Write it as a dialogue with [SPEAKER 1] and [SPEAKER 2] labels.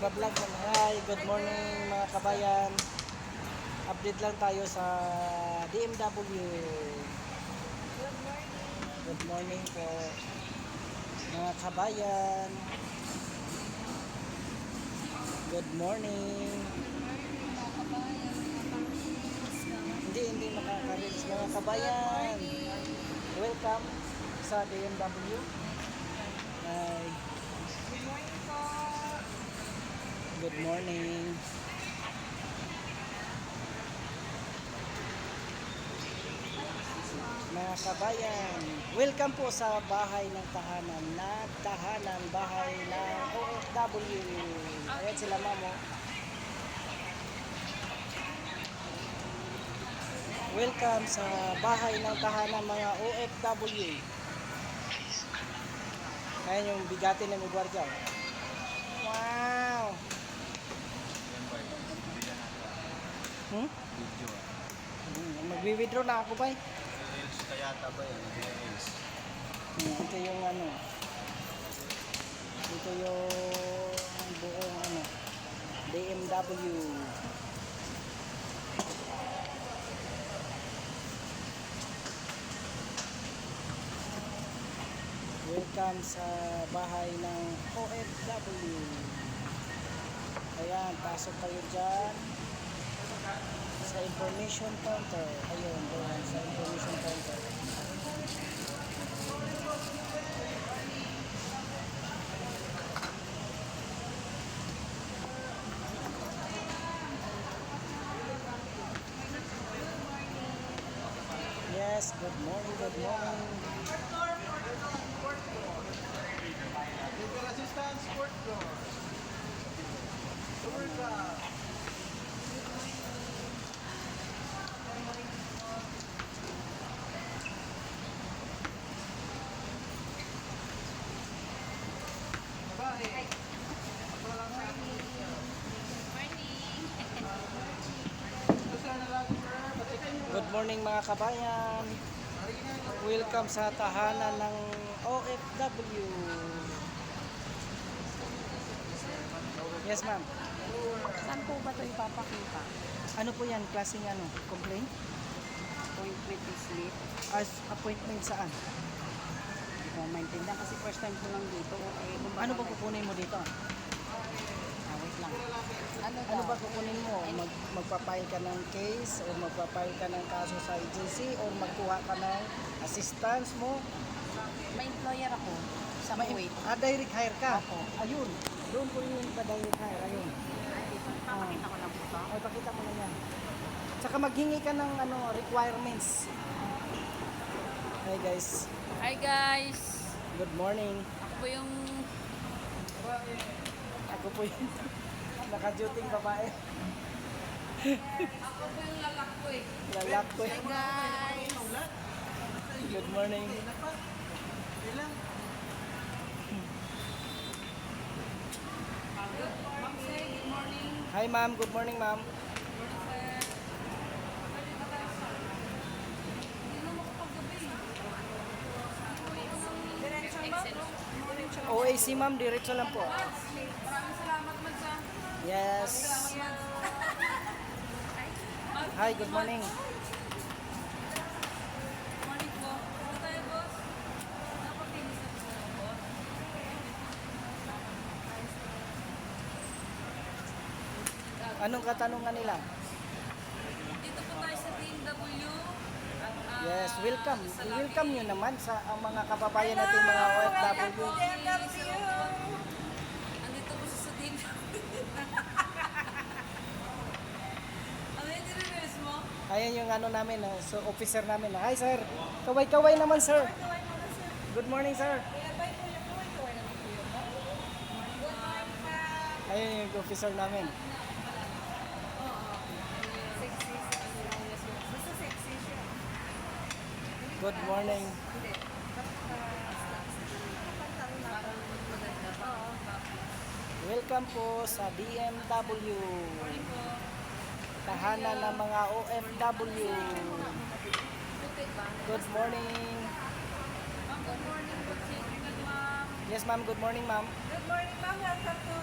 [SPEAKER 1] Nagbablog na. Hi, good morning mga kabayan. Update lang tayo sa DMW.
[SPEAKER 2] Good morning.
[SPEAKER 1] Good morning po mga kabayan. Good morning.
[SPEAKER 2] Mga kabayan, mga ka-reels.
[SPEAKER 1] Hindi makaka-reach mga
[SPEAKER 2] Good
[SPEAKER 1] kabayan.
[SPEAKER 2] morning.
[SPEAKER 1] Welcome sa DMW. Hi,
[SPEAKER 2] Good morning po.
[SPEAKER 1] good morning. Mga kabayan, welcome po sa bahay ng tahanan na bahay ng OFW. Ayan sila mamo. Welcome sa bahay ng tahanan mga OFW. Ayan yung bigati ng gwardiya. Wow! Hmm?
[SPEAKER 3] Video.
[SPEAKER 1] Magwi-withdraw na ako ba?
[SPEAKER 3] Reels kaya ba yan? Reels.
[SPEAKER 1] Ito yung ano. Ito yung buong ano. DMW. Welcome sa bahay ng OFW. Ayan, pasok kayo dyan sa information counter. Ayun, doon sa information counter. Yes, good morning, good morning.
[SPEAKER 3] Legal assistant, sport floor.
[SPEAKER 1] Good morning mga kabayan. Welcome sa tahanan ng OFW. Yes ma'am.
[SPEAKER 2] Saan po ba ito ipapakita?
[SPEAKER 1] Ano po yan? Klaseng ano? Complaint?
[SPEAKER 2] Appointment slip.
[SPEAKER 1] As appointment saan?
[SPEAKER 2] Hindi ko maintindihan kasi first time ko lang dito. Eh, kung
[SPEAKER 1] Ano ba
[SPEAKER 2] may-
[SPEAKER 1] kukunin mo dito?
[SPEAKER 2] wait lang.
[SPEAKER 1] Ano ba kukunin mo? Magpapile ka ng case o magpapile ka ng kaso sa agency o magkuha ka ng assistance mo?
[SPEAKER 2] May employer ako sa Kuwait.
[SPEAKER 1] Direct hire ka?
[SPEAKER 2] Opo.
[SPEAKER 1] Ayun. Doon po yung direct hire. Ayun.
[SPEAKER 2] Papakita ko lang po ito.
[SPEAKER 1] Ay, pakita mo na yan. Tsaka maghingi ka ng ano, requirements. Hey guys,
[SPEAKER 2] Hi guys!
[SPEAKER 1] good morning.
[SPEAKER 2] Ako po yung
[SPEAKER 1] Ako po yung naka-duting babae.
[SPEAKER 2] lalak ko eh.
[SPEAKER 1] Lalak ko.
[SPEAKER 2] Hi guys!
[SPEAKER 1] Good morning.
[SPEAKER 2] Good morning.
[SPEAKER 1] Hi ma'am, good morning ma'am. OAC ma'am, diretso lang po.
[SPEAKER 2] Maraming salamat man sa
[SPEAKER 1] Yes. Hi, good morning.
[SPEAKER 2] morning po. Ano tayo boss? Napakinis na po tayo boss.
[SPEAKER 1] Anong katanungan nila?
[SPEAKER 2] Dito po tayo sa DMW. At,
[SPEAKER 1] Yes, welcome. Welcome nyo naman sa ang mga kababayan natin mga OFW.
[SPEAKER 2] Andito po sa DMW. Ano yung dinirelease mo?
[SPEAKER 1] Ayan yung ano namin, so officer namin. Hi sir, kaway-kaway naman sir. Good morning sir. Ayan yung officer namin. Good morning. Welcome po sa DMW. Tahanan ng mga OFW. Good morning.
[SPEAKER 2] Good morning po, ma'am.
[SPEAKER 1] Yes ma'am, good morning ma'am.
[SPEAKER 2] Good morning, ma'am. Welcome to